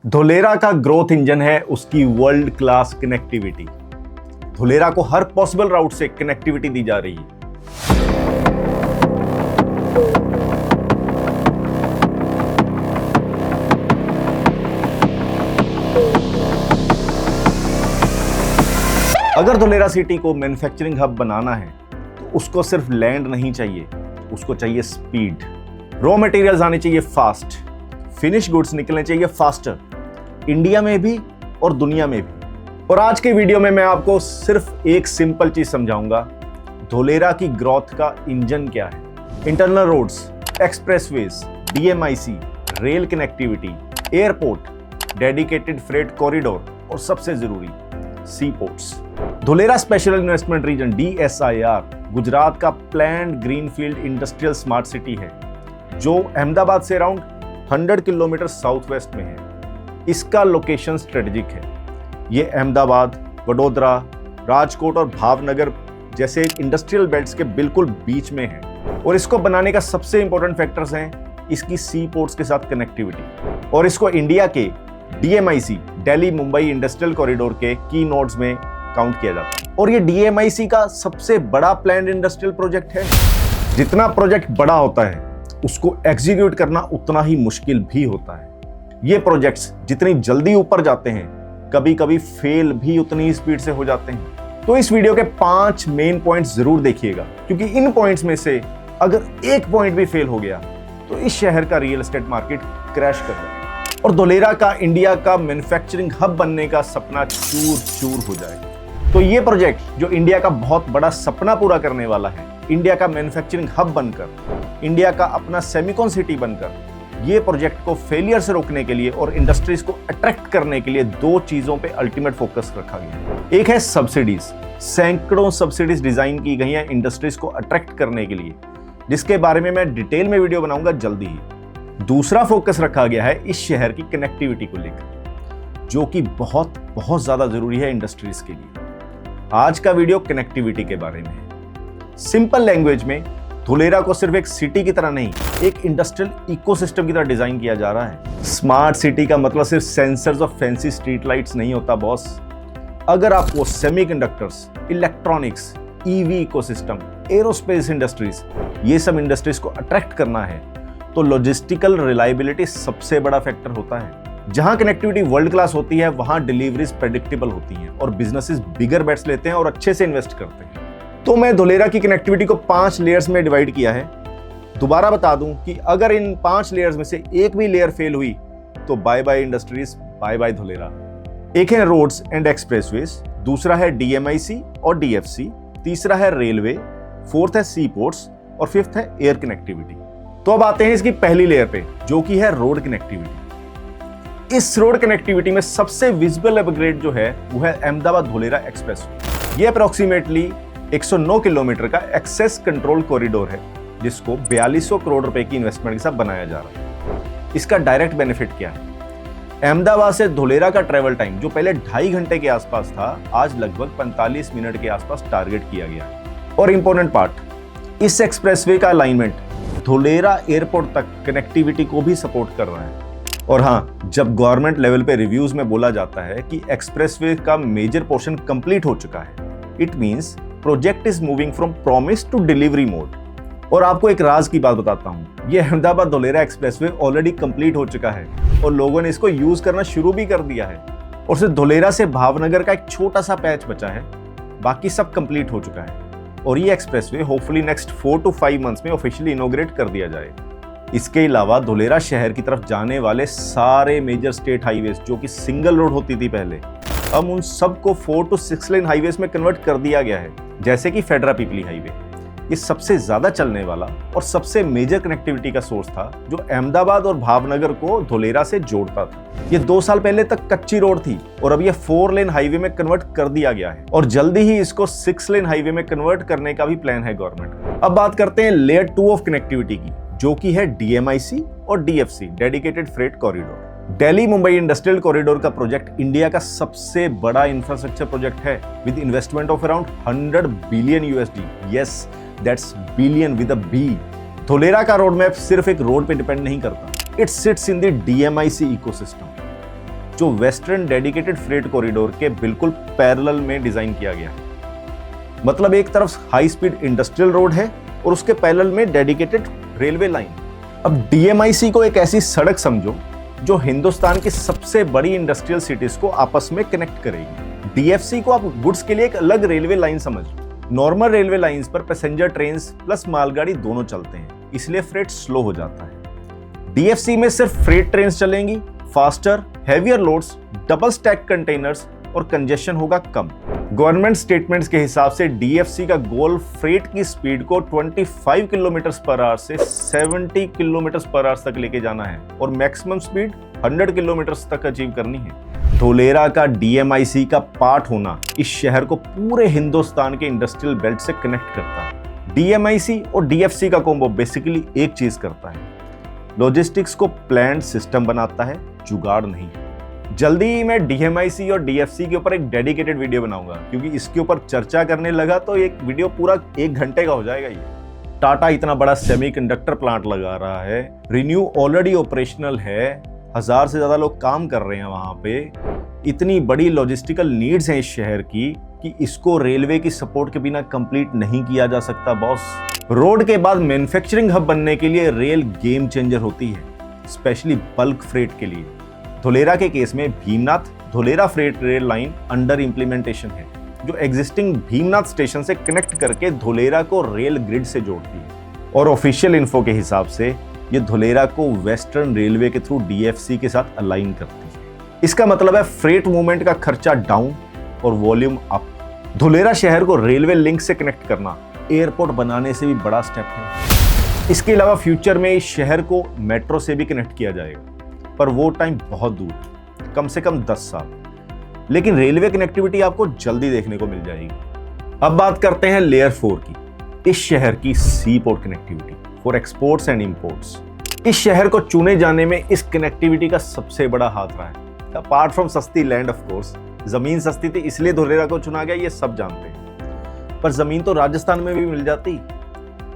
धोलेरा का growth engine है उसकी वर्ल्ड क्लास कनेक्टिविटी। धोलेरा को हर पॉसिबल राउट से कनेक्टिविटी दी जा रही है। अगर धोलेरा सिटी को मैन्युफैक्चरिंग हब बनाना है तो उसको सिर्फ लैंड नहीं चाहिए, उसको चाहिए स्पीड। रॉ मटेरियल्स आने चाहिए फास्ट, फिनिश गुड्स निकलने चाहिए फास्टर, इंडिया में भी और दुनिया में भी। और आज के वीडियो में मैं आपको सिर्फ एक सिंपल चीज समझाऊंगा, धोलेरा की ग्रोथ का इंजन क्या है। Internal roads, expressways, DMIC, rail connectivity, airport, dedicated freight corridor और सबसे जरूरी sea ports. Dholera special investment region DSIR Gujarat का planned greenfield industrial smart city है जो अहमदाबाद से अराउंड 100 किलोमीटर साउथ वेस्ट में है। इसका लोकेशन स्ट्रेटेजिक है। ये अहमदाबाद, वडोदरा, राजकोट और भावनगर जैसे इंडस्ट्रियल बेल्ट्स के बिल्कुल बीच में है। और इसको बनाने का सबसे इंपॉर्टेंट फैक्टर्स हैं इसकी सी पोर्ट्स के साथ कनेक्टिविटी। और इसको इंडिया के DMIC Delhi Mumbai industrial corridor के की नोड्स में काउंट किया जाता है। और ये DMIC का सबसे बड़ा प्लान्ड इंडस्ट्रियल प्रोजेक्ट है। जितना प्रोजेक्ट बड़ा होता है उसको एग्जीक्यूट करना उतना ही मुश्किल भी होता है। ये प्रोजेक्ट्स जितनी जल्दी ऊपर जाते हैं कभी कभी फेल भी उतनी ही स्पीड से हो जाते हैं। तो इस वीडियो के 5 मेन पॉइंट्स जरूर देखिएगा, क्योंकि इन पॉइंट्स में से अगर एक पॉइंट भी फेल हो गया तो इस शहर का रियल एस्टेट मार्केट क्रैश कर जाएगा और धोलेरा का इंडिया का मैन्युफैक्चरिंग हब बनने का सपना चूर चूर हो जाएगा। तो ये प्रोजेक्ट जो इंडिया का बहुत बड़ा सपना पूरा करने वाला है, इंडिया का मैन्युफैक्चरिंग हब बनकर, इंडिया का अपना सेमिकॉन सिटी बनकर, ये प्रोजेक्ट को फेलियर से रोकने के लिए और इंडस्ट्रीज को अट्रैक्ट करने के लिए 2 चीजों पे अल्टीमेट फोकस रखा गया है। एक है सब्सिडीज। सैकड़ों सब्सिडीज डिजाइन की गई हैं इंडस्ट्रीज को अट्रैक्ट करने के लिए, जिसके बारे में मैं डिटेल में वीडियो बनाऊंगा जल्दी ही। दूसरा फोकस रखा गया है इस शहर की कनेक्टिविटी को लेकर, जो कि बहुत बहुत ज्यादा जरूरी है इंडस्ट्रीज के लिए। आज का वीडियो कनेक्टिविटी के बारे में है। सिंपल लैंग्वेज में धोलेरा को सिर्फ एक सिटी की तरह नहीं, एक इंडस्ट्रियल इकोसिस्टम की तरह डिजाइन किया जा रहा है। स्मार्ट सिटी का मतलब सिर्फ सेंसर्स और फैंसी स्ट्रीट लाइट्स नहीं होता बॉस। अगर आपको semiconductors, electronics, EV ecosystem, aerospace industries, ये सब इंडस्ट्रीज को अट्रैक्ट करना है तो लॉजिस्टिकल रिलायबिलिटी सबसे बड़ा फैक्टर होता है। जहां कनेक्टिविटी वर्ल्ड क्लास होती है वहां डिलीवरीज प्रेडिक्टेबल होती हैं और बिजनेसेस बिगर बेट्स लेते हैं और अच्छे से इन्वेस्ट करते हैं। तो मैं धोलेरा की कनेक्टिविटी को 5 लेयर्स में डिवाइड किया है। दोबारा बता दूं कि अगर इन 5 लेयर्स में से एक भी लेयर फेल हुई तो bye bye industries, bye bye Dholera. एक है रोड्स एंड एक्सप्रेसवेज, दूसरा है DMIC और DFC, तीसरा है रेलवे, फोर्थ है सी पोर्ट्स और फिफ्थ है एयर कनेक्टिविटी। तो अब आते हैं इसकी पहली लेयर पे, जो कि है रोड कनेक्टिविटी। इस रोड कनेक्टिविटी में सबसे विजिबल अपग्रेड जो है वो है अहमदाबाद धोलेरा एक्सप्रेसवे। ये अप्रोक्सीमेटली 109 किलोमीटर का एक्सेस कंट्रोल कॉरिडोर है, जिसको 4200 करोड़ रुपए की इन्वेस्टमेंट के साथ बनाया जा रहा है। इसका डायरेक्ट बेनिफिट क्या है? अहमदाबाद से धोलेरा का ट्रेवल टाइम जो पहले 2.5 घंटे के आसपास था, आज लगभग 45 मिनट के आसपास टारगेट किया गया है। और इंपॉर्टेंट पार्ट, इस एक्सप्रेसवे का अलाइनमेंट धोलेरा एयरपोर्ट तक कनेक्टिविटी को भी सपोर्ट कर रहा है। और हाँ, जब गवर्नमेंट लेवल पे रिव्यूज में बोला जाता है कि एक्सप्रेसवे का मेजर पोर्शन कंप्लीट हो चुका है, it means project is moving from promise to delivery mode. और आपको एक राज की बात बताता हूं, ये Ahmedabad Dholera expressway already complete हो चुका है और लोगों ने इसको यूज करना शुरू भी कर दिया है। और सिर्फ धोलेरा से भावनगर का एक छोटा सा पैच बचा है, बाकी सब कंप्लीट हो चुका है। और ये expressway hopefully next 4 to 5 months में ऑफिशियली इनॉग्रेट कर दिया जाए। इसके अलावा धोलेरा शहर की तरफ जाने वाले सारे मेजर स्टेट हाईवेज जो कि सिंगल रोड होती थी पहले, अब उन सबको 4 to 6 लेन हाईवेज में कन्वर्ट कर दिया गया है, जैसे कि फेडरा पीपली हाईवे। ये सबसे ज्यादा चलने वाला और सबसे मेजर कनेक्टिविटी का सोर्स था जो अहमदाबाद और भावनगर को धोलेरा से जोड़ता था। ये 2 साल पहले तक कच्ची रोड थी और अब ये 4 लेन हाईवे में कन्वर्ट कर दिया गया है और जल्दी ही इसको 6 लेन हाईवे में कन्वर्ट करने का भी प्लान है गवर्नमेंट का। अब बात करते हैं लेयर 2 ऑफ कनेक्टिविटी की, जो की है DMIC और DFC, dedicated freight corridor. Delhi Mumbai industrial corridor का प्रोजेक्ट इंडिया का सबसे बड़ा इंफ्रास्ट्रक्चर प्रोजेक्ट है with investment of around 100 billion USD। Yes, that's billion with a B. Dholera का रोड मैप सिर्फ एक रोड पे डिपेंड नहीं करता, it sits in the DMIC ecosystem. जो वेस्टर्न डेडिकेटेड फ्रेट कॉरिडोर के बिल्कुल पैरेलल में डिजाइन किया गया है। मतलब एक तरफ हाई स्पीड इंडस्ट्रियल रोड है और उसके पैरेलल में डेडिकेटेड रेलवे लाइन। अब डीएमआईसी को एक ऐसी सड़क समझो जो हिंदुस्तान की सबसे बड़ी इंडस्ट्रियल सिटीज को आपस में कनेक्ट करेगी। डीएफसी को आप गुड्स के लिए एक अलग रेलवे लाइन समझ लो। नॉर्मल रेलवे लाइंस पर पैसेंजर ट्रेन प्लस मालगाड़ी दोनों चलते हैं, इसलिए फ्रेट स्लो हो जाता है। डीएफसी में सिर्फ फ्रेट ट्रेन चलेंगी, faster, heavier loads, double stack containers और कंजेशन होगा कम। गवर्नमेंट स्टेटमेंट्स के हिसाब से डीएफसी का गोल फ्रेट की स्पीड को 25 किलोमीटर पर आवर से 70 किलोमीटर पर आवर तक लेके जाना है और मैक्सिमम स्पीड 100 किलोमीटर तक अचीव करनी है। धोलेरा का डीएमआईसी का पार्ट होना इस शहर को पूरे हिंदुस्तान के इंडस्ट्रियल बेल्ट से कनेक्ट करता है। डीएमआईसी और डीएफसी का कॉम्बो बेसिकली एक चीज करता है, लॉजिस्टिक्स को प्लान्ड सिस्टम बनाता है, जुगाड़ नहीं। जल्दी ही मैं डीएमआईसी और डीएफसी के ऊपर एक डेडिकेटेड वीडियो बनाऊंगा, क्योंकि इसके ऊपर चर्चा करने लगा तो एक वीडियो पूरा 1 घंटे का हो जाएगा। ये टाटा इतना बड़ा सेमीकंडक्टर प्लांट लगा रहा है, रिन्यू ऑलरेडी ऑपरेशनल है, 1000 से ज्यादा लोग काम कर रहे हैं वहां पे। इतनी बड़ी लॉजिस्टिकल नीड्स हैं इस शहर की कि इसको रेलवे की सपोर्ट के बिना कंप्लीट नहीं किया जा सकता बॉस। रोड के बाद मैन्युफैक्चरिंग हब बनने के लिए रेल गेम चेंजर होती है, स्पेशली बल्क फ्रेट के लिए। धोलेरा के केस में Bhimnath Dholera freight rail line under implementation है, जो एग्जिस्टिंग भीमनाथ स्टेशन से कनेक्ट करके धोलेरा को रेल ग्रिड से जोड़ती है। और ऑफिशियल इन्फो के हिसाब से ये धोलेरा को वेस्टर्न रेलवे के थ्रू डीएफसी के साथ अलाइन करती है। इसका मतलब है फ्रेट मूवमेंट का खर्चा डाउन और वॉल्यूम अप। धोलेरा शहर को रेलवे लिंक से कनेक्ट करना एयरपोर्ट बनाने से भी बड़ा स्टेप है। इसके अलावा फ्यूचर में इस शहर को मेट्रो से भी कनेक्ट किया जाएगा, पर वो टाइम बहुत दूर है, कम से कम 10 साल। लेकिन रेलवे कनेक्टिविटी आपको जल्दी देखने को मिल जाएगी। अब बात करते हैं लेयर 4 की, इस शहर की sea port connectivity for exports and imports. इस शहर को चुने जाने में इस कनेक्टिविटी का सबसे बड़ा हाथ रहा है। अपार्ट फ्रॉम सस्ती लैंड, ऑफ कोर्स, जमीन सस्ती थी इसलिए धोलेरा को चुना गया, ये सब जानते हैं। पर जमीन तो राजस्थान में भी मिल जाती,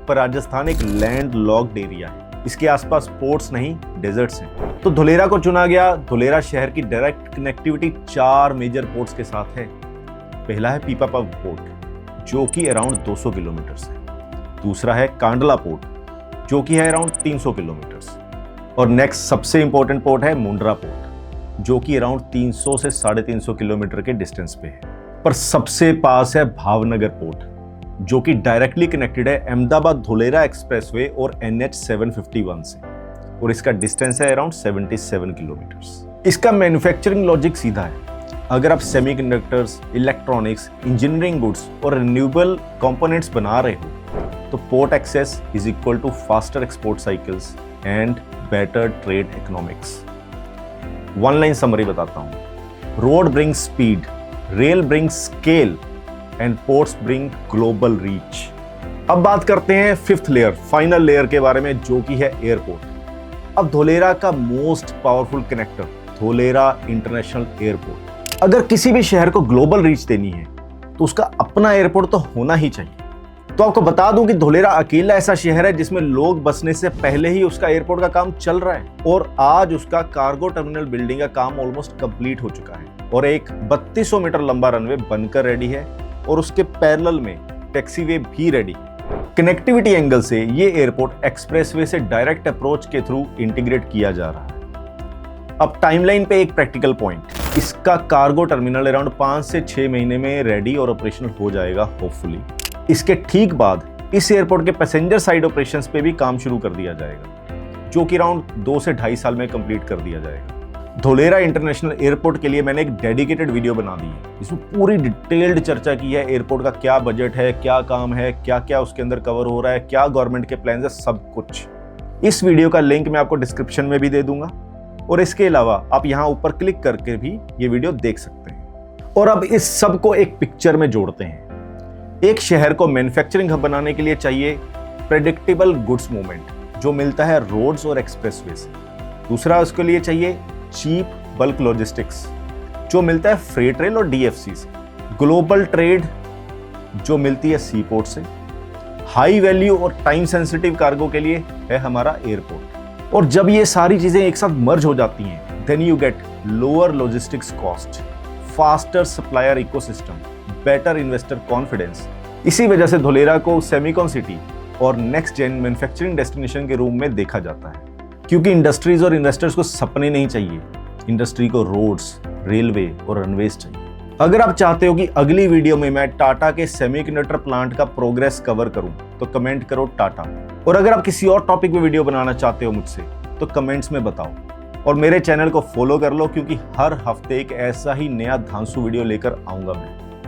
पर राजस्थान एक लैंड लॉक्ड एरिया है, इसके आसपास पोर्ट्स नहीं डेजर्ट्स हैं। तो धोलेरा को चुना गया। धोलेरा शहर की डायरेक्ट कनेक्टिविटी 4 मेजर पोर्ट्स के साथ है। पहला है पीपापाव पोर्ट, जो कि अराउंड 200 किलोमीटर है। दूसरा है कांडला पोर्ट, जो कि है अराउंड 300 किलोमीटर। और नेक्स्ट सबसे इंपॉर्टेंट पोर्ट है मुंड्रा पोर्ट, जो कि अराउंड 300 से 350 किलोमीटर के डिस्टेंस पे है। पर सबसे पास है भावनगर पोर्ट, जो कि डायरेक्टली कनेक्टेड है अहमदाबाद धोलेरा एक्सप्रेसवे और NH 751 से, और इसका डिस्टेंस है अराउंड 77 किलोमीटर। इसका मैन्युफैक्चरिंग लॉजिक सीधा है। अगर आप सेमीकंडक्टर्स, इलेक्ट्रॉनिक्स, इंजीनियरिंग गुड्स और रिन्यूएबल कंपोनेंट्स बना रहे हो, तो port access is equal to faster export cycles and better trade economics. 1 line summary बताता हूं। Road brings speed, rail brings scale and ports bring global reach. अब बात करते हैं 5th लेयर, फाइनल लेयर के बारे में, जो कि है एयरपोर्ट। अब धोलेरा का most powerful connector, Dholera international airport. अगर किसी भी शहर को ग्लोबल रीच देनी है तो उसका अपना एयरपोर्ट तो होना ही चाहिए। तो आपको बता दूं कि धोलेरा अकेला ऐसा शहर है जिसमें लोग बसने से पहले ही उसका एयरपोर्ट का काम चल रहा है, और आज उसका कार्गो टर्मिनल बिल्डिंग का काम ऑलमोस्ट कंप्लीट हो चुका है और एक 3200 मीटर लंबा रनवे बनकर रेडी है, और उसके पैरेलल में टैक्सीवे भी रेडी है। कनेक्टिविटी एंगल से ये एयरपोर्ट एक्सप्रेसवे से डायरेक्ट अप्रोच के थ्रू इंटीग्रेट किया जा रहा है। अब टाइमलाइन पे एक प्रैक्टिकल पॉइंट, इसका कार्गो टर्मिनल अराउंड 5 से 6 महीने में रेडी और ऑपरेशनल हो जाएगा होपफुली। इसके ठीक बाद इस एयरपोर्ट के पैसेंजर साइड ऑपरेशंस पे भी काम शुरू कर दिया जाएगा, जो कि अराउंड 2 से 2.5 साल में कंप्लीट कर दिया जाएगा। धोलेरा इंटरनेशनल एयरपोर्ट के लिए मैंने एक डेडिकेटेड वीडियो बना दी है, इसमें पूरी डिटेल्ड चर्चा की है। एयरपोर्ट का क्या बजट है, क्या काम है, क्या क्या उसके अंदर कवर हो रहा है, क्या गवर्नमेंट के प्लान है, सब कुछ। इस वीडियो का लिंक मैं आपको डिस्क्रिप्शन में भी दे दूंगा, और इसके अलावा आप यहाँ ऊपर क्लिक करके भी ये वीडियो देख सकते हैं। और अब इस सब को एक पिक्चर में जोड़ते हैं। एक शहर को मैन्युफैक्चरिंग हब बनाने के लिए चाहिए प्रेडिक्टेबल गुड्स मूवमेंट, जो मिलता है रोड्स और एक्सप्रेसवे से। दूसरा उसके लिए चाहिए चीप बल्क लॉजिस्टिक्स, जो मिलता है फ्रेट रेल और डीएफसी से। ग्लोबल ट्रेड, जो मिलती है सी पोर्ट से। हाई वैल्यू और टाइम सेंसिटिव कार्गो के लिए है हमारा एयरपोर्ट। और जब ये सारी चीजें एक साथ मर्ज हो जाती हैं, then you get lower logistics cost, faster supplier ecosystem, better investor confidence. इसी वजह से धोलेरा को सेमीकॉन सिटी और नेक्स्ट जेन मैन्युफैक्चरिंग डेस्टिनेशन के रूप में देखा जाता है, क्योंकि इंडस्ट्रीज और इन्वेस्टर्स को सपने नहीं चाहिए, इंडस्ट्री को रोड्स, रेलवे और रनवेज चाहिए। अगर आप चाहते हो कि अगली वीडियो में मैं टाटा के सेमीकंडक्टर प्लांट का प्रोग्रेस कवर करूं, तो कमेंट करो टाटा। और अगर आप किसी और टॉपिक पे वीडियो बनाना चाहते हो मुझसे, तो कमेंट्स में बताओ। और मेरे चैनल को फॉलो कर लो, क्योंकि हर हफ्ते एक ऐसा ही नया धांसू वीडियो लेकर आऊंगा मैं।